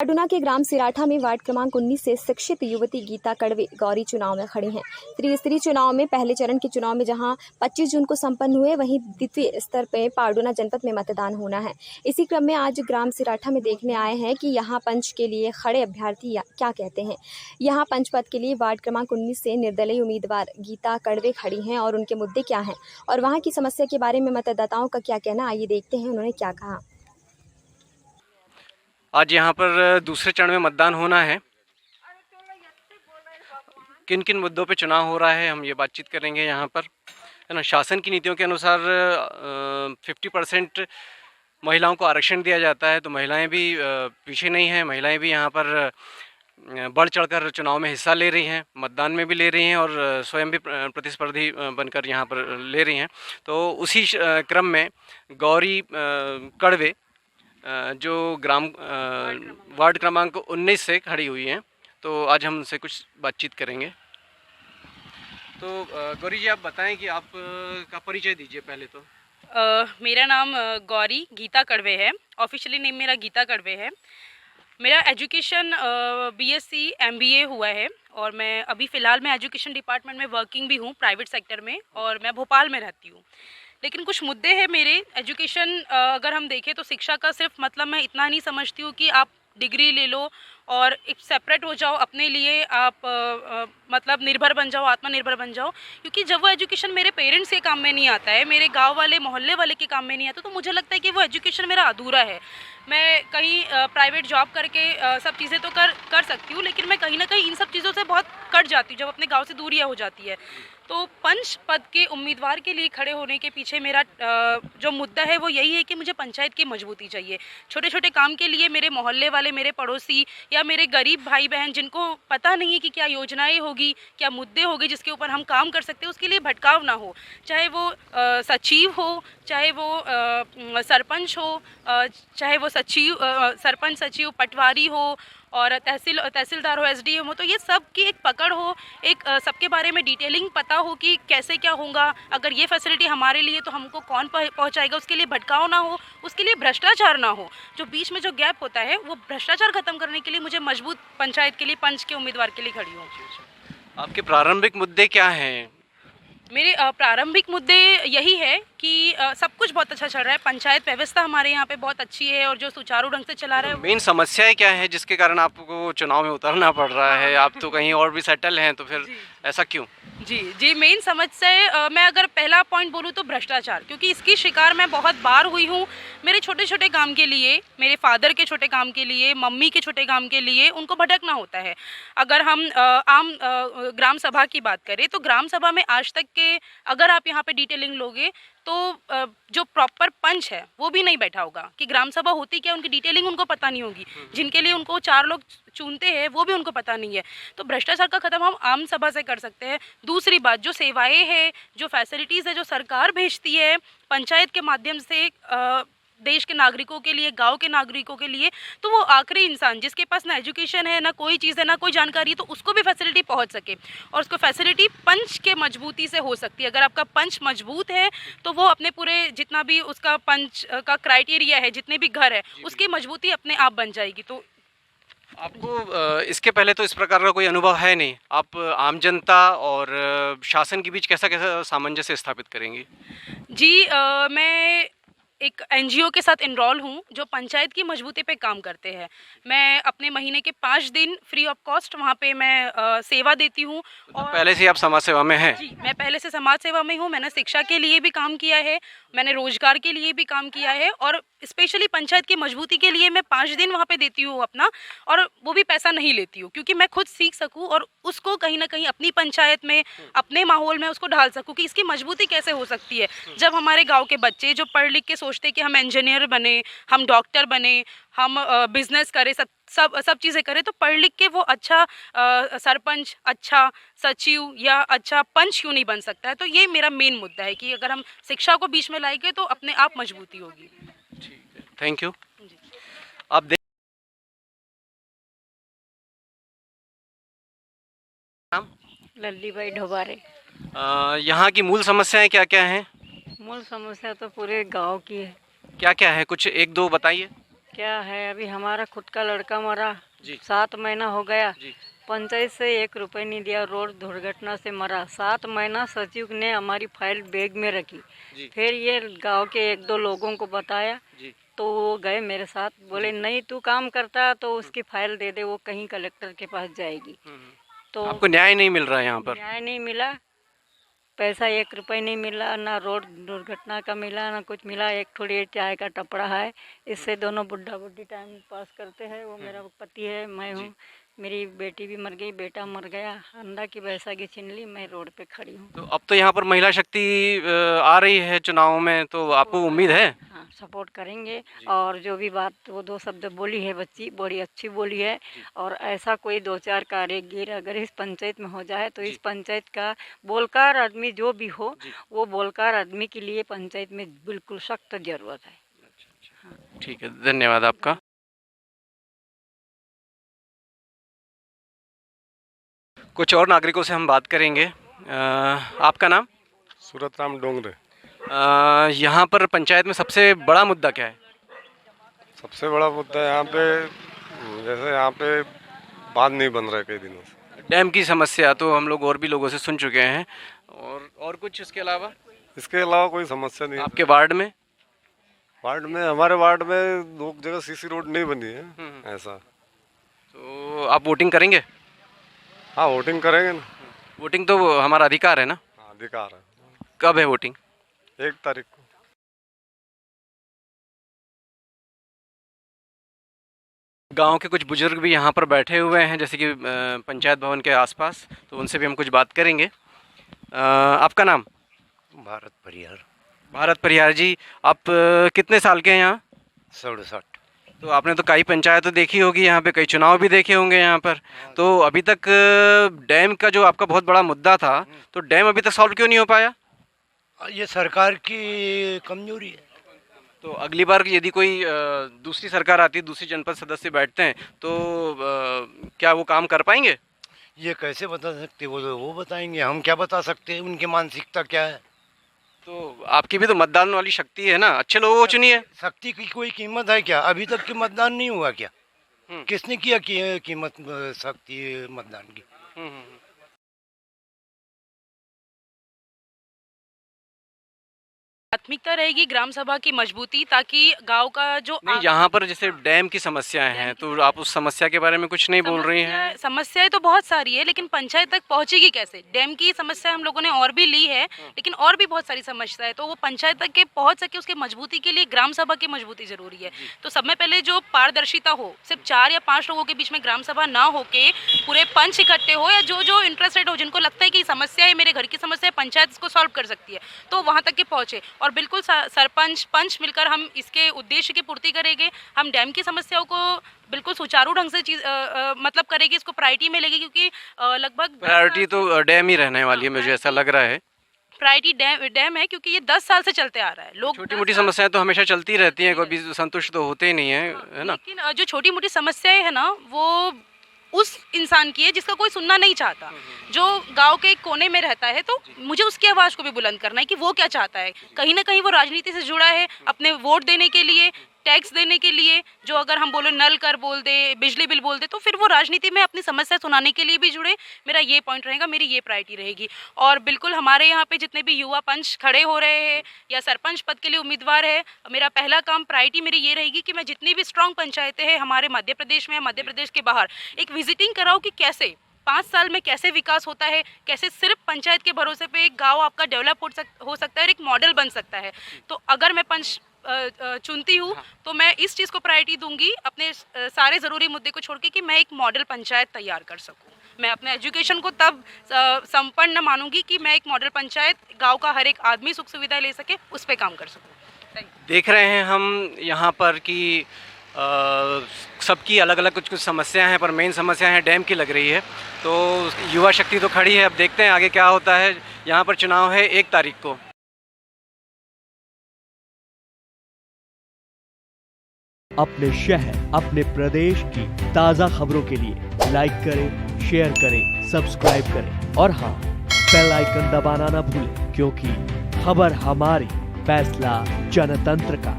पाडुना के ग्राम सिराठा में वार्ड क्रमांक 19 से शिक्षित युवती गीता कड़वे गौरी चुनाव में खड़ी हैं। त्रिस्तरीय चुनाव में पहले चरण के चुनाव में जहां 25 जून को संपन्न हुए, वहीं द्वितीय स्तर पर पाडुना जनपद में मतदान होना है। इसी क्रम में आज ग्राम सिराठा में देखने आए हैं कि यहाँ पंच के लिए खड़े अभ्यर्थी क्या कहते हैं। यहाँ पंच पद के लिए वार्ड क्रमांक 19 से निर्दलीय उम्मीदवार गीता कड़वे खड़ी हैं और उनके मुद्दे क्या हैं और वहाँ की समस्या के बारे में मतदाताओं का क्या कहना, आइए देखते हैं उन्होंने क्या कहा। आज यहाँ पर दूसरे चरण में मतदान होना है। किन किन मुद्दों पे चुनाव हो रहा है हम ये बातचीत करेंगे यहाँ पर, है ना। शासन की नीतियों के अनुसार 50% महिलाओं को आरक्षण दिया जाता है, तो महिलाएं भी पीछे नहीं हैं। महिलाएं भी यहाँ पर बढ़ चढ़कर चुनाव में हिस्सा ले रही हैं, मतदान में भी ले रही हैं और स्वयं भी प्रतिस्पर्धी बनकर यहाँ पर ले रही हैं। तो उसी क्रम में गौरी कड़वे जो वार्ड क्रमांक 19 से खड़ी हुई हैं, तो आज हम उनसे कुछ बातचीत करेंगे। तो गौरी जी, आप बताएं कि आप का परिचय दीजिए पहले तो। मेरा नाम गौरी गीता कड़वे है। ऑफिशियली नेम मेरा गीता कड़वे है। मेरा एजुकेशन बीएससी एमबीए हुआ है और मैं अभी फ़िलहाल मैं एजुकेशन डिपार्टमेंट में वर्किंग भी हूँ, प्राइवेट सेक्टर में, और मैं भोपाल में रहती हूँ। लेकिन कुछ मुद्दे हैं मेरे। एजुकेशन अगर हम देखें तो शिक्षा का सिर्फ मतलब मैं इतना नहीं समझती हूँ कि आप डिग्री ले लो और एक सेपरेट हो जाओ, अपने लिए आप मतलब निर्भर बन जाओ, आत्मनिर्भर बन जाओ। क्योंकि जब वो एजुकेशन मेरे पेरेंट्स के काम में नहीं आता है, मेरे गांव वाले मोहल्ले वाले के काम में नहीं आता, तो मुझे लगता है कि वो एजुकेशन मेरा अधूरा है। मैं कहीं प्राइवेट जॉब करके सब चीज़ें तो कर सकती हूँ, लेकिन मैं कहीं ना कहीं इन सब चीज़ों से बहुत कट जाती हूँ जब अपने गाँव से दूरियाँ हो जाती है। तो पंच पद के उम्मीदवार के लिए खड़े होने के पीछे मेरा जो मुद्दा है वो यही है कि मुझे पंचायत की मजबूती चाहिए। छोटे छोटे काम के लिए मेरे मोहल्ले वाले, मेरे पड़ोसी या मेरे गरीब भाई बहन जिनको पता नहीं है कि क्या योजनाएं होगी, क्या मुद्दे होंगे जिसके ऊपर हम काम कर सकते हैं, उसके लिए भटकाव ना हो। चाहे वो सचिव हो, चाहे वो सरपंच हो, चाहे वो सरपंच सचिव पटवारी हो और तहसीलदार हो, एसडीएम हो, तो ये सब की एक पकड़ हो, एक सबके बारे में डिटेलिंग पता हो कि कैसे क्या होगा। अगर ये फैसिलिटी हमारे लिए तो हमको कौन पहुंचाएगा, उसके लिए भटकाव ना हो, उसके लिए भ्रष्टाचार ना हो। जो बीच में जो गैप होता है वो भ्रष्टाचार खत्म करने के लिए मुझे मजबूत पंचायत के लिए पंच के उम्मीदवार के लिए खड़ी हूँ। आपके प्रारंभिक मुद्दे क्या हैं? मेरे प्रारंभिक मुद्दे यही है कि सब कुछ बहुत अच्छा चल रहा है। पंचायत व्यवस्था हमारे यहाँ पे बहुत अच्छी है और जो सुचारू ढंग से चला रहा है। मेन समस्याएं क्या है जिसके कारण आपको चुनाव में उतरना पड़ रहा है? आप तो कहीं और भी सेटल हैं, तो फिर ऐसा क्यों? जी, मेन समस्या है, मैं अगर पहला पॉइंट बोलूँ तो भ्रष्टाचार, क्योंकि इसकी शिकार मैं बहुत बार हुई हूँ। मेरे छोटे छोटे काम के लिए, मेरे फादर के छोटे काम के लिए, मम्मी के छोटे काम के लिए उनको भटकना होता है। अगर हम आम ग्राम सभा की बात करें तो ग्राम सभा में आज तक के अगर आप यहाँ पे डिटेलिंग लोगे तो जो प्रॉपर पंच है वो भी नहीं बैठा होगा कि ग्राम सभा होती क्या, उनकी डिटेलिंग उनको पता नहीं होगी। जिनके लिए उनको 4 लोग चुनते हैं वो भी उनको पता नहीं है। तो भ्रष्टाचार का खत्म हम आम सभा से कर सकते हैं। दूसरी बात, जो सेवाएं हैं, जो फैसिलिटीज़ है, जो सरकार भेजती है पंचायत के माध्यम से देश के नागरिकों के लिए, गांव के नागरिकों के लिए, तो वो आखिरी इंसान जिसके पास ना एजुकेशन है, ना कोई चीज़ है, ना कोई जानकारी है, तो उसको भी फैसिलिटी पहुंच सके। और उसको फैसिलिटी पंच के मजबूती से हो सकती है। अगर आपका पंच मजबूत है तो वो अपने पूरे जितना भी उसका पंच का क्राइटेरिया है, जितने भी घर है, उसकी मजबूती अपने आप बन जाएगी। तो आपको इसके पहले तो इस प्रकार का कोई अनुभव है नहीं। आप आम जनता और शासन के बीच कैसा कैसा सामंजस्य स्थापित करेंगी? जी, मैं एक एनजीओ के साथ इनरोल हूँ जो पंचायत की मजबूती पे काम करते हैं। मैं अपने महीने के 5 दिन फ्री ऑफ कॉस्ट वहाँ पे मैं सेवा देती हूँ। तो पहले से ही आप समाज सेवा में हैं? जी, मैं पहले से समाज सेवा में हूँ। मैंने शिक्षा के लिए भी काम किया है, मैंने रोजगार के लिए भी काम किया है और स्पेशली पंचायत की मजबूती के लिए मैं 5 दिन वहाँ पे देती हूँ अपना, और वो भी पैसा नहीं लेती हूँ, क्योंकि मैं खुद सीख सकूँ और उसको कहीं ना कहीं अपनी पंचायत में, अपने माहौल में उसको ढाल सकूँ कि इसकी मजबूती कैसे हो सकती है। जब हमारे गाँव के बच्चे जो पढ़ लिख के सोचते हैं कि हम इंजीनियर बने, हम डॉक्टर बने, हम बिजनेस करें, सब चीज़ें करें, तो पढ़ लिख के वो अच्छा सरपंच, अच्छा सचिव या अच्छा पंच क्यों नहीं बन सकता है। तो ये मेरा मेन मुद्दा है कि अगर हम शिक्षा को बीच में लाएंगे तो अपने आप मजबूती होगी। ठीक है, थैंक यू। आप देख लल्ली बाई ढोबारे। यहाँ की मूल समस्याएं क्या क्या हैं? मूल समस्या तो पूरे गांव की है। क्या क्या है, कुछ एक दो बताइए। क्या है, अभी हमारा खुद का लड़का मरा, जी 7 महीना हो गया। जी पंचायत से 1 रुपये नहीं दिया, रोड दुर्घटना से मरा। 7 महीना सचिव ने हमारी फाइल बैग में रखी। जी फिर ये गांव के 1-2 लोगों को बताया, जी तो वो गए मेरे साथ, बोले नहीं तू काम करता है तो उसकी फाइल दे दे, वो कहीं कलेक्टर के पास जाएगी। तो आपको न्याय नहीं मिल रहा है यहाँ पर? न्याय नहीं मिला, पैसा 1 रुपये नहीं मिला, ना रोड दुर्घटना का मिला, ना कुछ मिला। एक थोड़ी चाय का टपड़ा है, इससे दोनों बुढ़ा बुढ़ी टाइम पास करते हैं। वो मेरा पति है, मैं हूँ, मेरी बेटी भी मर गई, बेटा मर गया, अंडा की बैसाखी छीन ली, मैं रोड पे खड़ी हूँ। तो अब तो यहाँ पर महिला शक्ति आ रही है चुनाव में, तो आपको उम्मीद है? हाँ, सपोर्ट करेंगे। और जो भी बात वो 2 शब्द बोली है बच्ची, बड़ी अच्छी बोली है। और ऐसा कोई 2-4 कारीगर अगर इस पंचायत में हो जाए तो इस पंचायत का बोलकार आदमी जो भी हो, वो बोलकार आदमी के लिए पंचायत में बिल्कुल सख्त जरूरत है। ठीक है, धन्यवाद आपका। कुछ और नागरिकों से हम बात करेंगे। आपका नाम? सूरत राम डोंगरे। यहाँ पर पंचायत में सबसे बड़ा मुद्दा क्या है? सबसे बड़ा मुद्दा यहाँ पे, जैसे यहाँ पे बांध नहीं बन रहा है कई दिनों से। डैम की समस्या तो हम लोग और भी लोगों से सुन चुके हैं, और कुछ इसके अलावा? इसके अलावा कोई समस्या नहीं है। आपके वार्ड में? वार्ड में, हमारे वार्ड में 2 जगह सीसी रोड नहीं बनी है ऐसा। तो आप वोटिंग करेंगे? हाँ, वोटिंग करेंगे ना। वोटिंग तो हमारा अधिकार है ना? हाँ, अधिकार है। कब है वोटिंग? 1 तारीख को। गांव के कुछ बुजुर्ग भी यहाँ पर बैठे हुए हैं, जैसे कि पंचायत भवन के आसपास, तो उनसे भी हम कुछ बात करेंगे। आपका नाम? भारत परिहार। भारत परिहार जी, आप कितने साल के हैं यहाँ? 67। तो आपने तो कई पंचायत तो देखी होगी यहाँ पे, कई चुनाव भी देखे होंगे यहाँ पर। तो अभी तक डैम का जो आपका बहुत बड़ा मुद्दा था, तो डैम अभी तक सॉल्व क्यों नहीं हो पाया? ये सरकार की कमजोरी है। तो अगली बार यदि कोई दूसरी सरकार आती है, दूसरी जनपद सदस्य बैठते हैं, तो क्या वो काम कर पाएंगे? ये कैसे बता सकते, वो बताएंगे, हम क्या बता सकते हैं उनकी मानसिकता क्या है। तो आपकी भी तो मतदान वाली शक्ति है ना, अच्छे लोगों को चुनिए। शक्ति की कोई कीमत है क्या? अभी तक की मतदान नहीं हुआ क्या? किसने किया कीमत शक्ति मतदान की? प्राथमिकता रहेगी ग्राम सभा की मजबूती, ताकि गांव का जो नहीं, यहाँ पर जैसे डैम की समस्याएं हैं, तो आप उस समस्या के बारे में कुछ नहीं बोल रही हैं। समस्याएं तो बहुत सारी है, लेकिन पंचायत तक पहुंचेगी कैसे? डैम की समस्या हम लोगों ने और भी ली है, लेकिन और भी बहुत सारी समस्याएं, तो वो पंचायत तक के पहुंच सके, उसके मजबूती के लिए ग्राम सभा की मजबूती जरूरी है। तो सब में पहले जो पारदर्शिता हो, सिर्फ 4 या 5 लोगों के बीच में ग्राम सभा ना हो के पूरे पंच इकट्ठे हो, या जो जो इंटरेस्टेड हो, जिनको लगता है कि समस्या है, मेरे घर की समस्या है, पंचायत इसको सॉल्व कर सकती है, तो वहाँ तक के पहुँचे। और बिल्कुल सरपंच पंच मिलकर हम इसके उद्देश्य की पूर्ति करेंगे। हम डैम की समस्याओं को बिल्कुल सुचारू ढंग से मतलब करेंगे, इसको प्रायोरिटी में लेंगे, क्योंकि लगभग प्रायोरिटी तो डैम ही रहने वाली है, मुझे ऐसा लग रहा है। प्रायोरिटी डैम है, क्योंकि ये 10 साल से चलते आ रहा है। लोग छोटी मोटी समस्याएं तो हमेशा चलती रहती हैं, कभी संतुष्ट तो होते ही नहीं है, है ना? लेकिन जो छोटी मोटी समस्याएं है ना, वो उस इंसान की है जिसका कोई सुनना नहीं चाहता, जो गांव के एक कोने में रहता है। तो मुझे उसकी आवाज़ को भी बुलंद करना है कि वो क्या चाहता है। कहीं ना कहीं वो राजनीति से जुड़ा है, अपने वोट देने के लिए, टैक्स देने के लिए, जो अगर हम बोले नल कर बोल दे, बिजली बिल बोल दे, तो फिर वो राजनीति में अपनी समस्या सुनाने के लिए भी जुड़े। मेरा ये पॉइंट रहेगा, मेरी ये प्रायोरिटी रहेगी। और बिल्कुल हमारे यहाँ पे जितने भी युवा पंच खड़े हो रहे हैं या सरपंच पद के लिए उम्मीदवार है, मेरा पहला काम, प्रायोरिटी मेरी ये रहेगी कि मैं जितनी भी स्ट्रॉन्ग पंचायतें हैं हमारे मध्य प्रदेश में, मध्य प्रदेश के बाहर, एक विजिटिंग कराऊँ कि कैसे 5 साल में कैसे विकास होता है, कैसे सिर्फ पंचायत के भरोसे पे एक गांव आपका डेवलप हो सकता है और एक मॉडल बन सकता है। तो अगर मैं पंच चुनती हूँ, तो मैं इस चीज़ को प्रायोरिटी दूंगी, अपने सारे ज़रूरी मुद्दे को छोड़ के, कि मैं एक मॉडल पंचायत तैयार कर सकूँ। मैं अपने एजुकेशन को तब संपन्न मानूंगी कि मैं एक मॉडल पंचायत, गांव का हर एक आदमी सुख सुविधा ले सके, उस पर काम कर सकूँ। देख रहे हैं हम यहाँ पर कि सबकी अलग अलग कुछ कुछ समस्याएं हैं, पर मेन समस्या है डैम की लग रही है। तो युवा शक्ति तो खड़ी है, अब देखते हैं आगे क्या होता है। यहाँ पर चुनाव है 1 तारीख को। अपने शहर, अपने प्रदेश की ताज़ा खबरों के लिए लाइक करें, शेयर करें, सब्सक्राइब करें और हाँ, बेल आइकन दबाना ना भूलें, क्योंकि खबर हमारी, फैसला जनतंत्र का।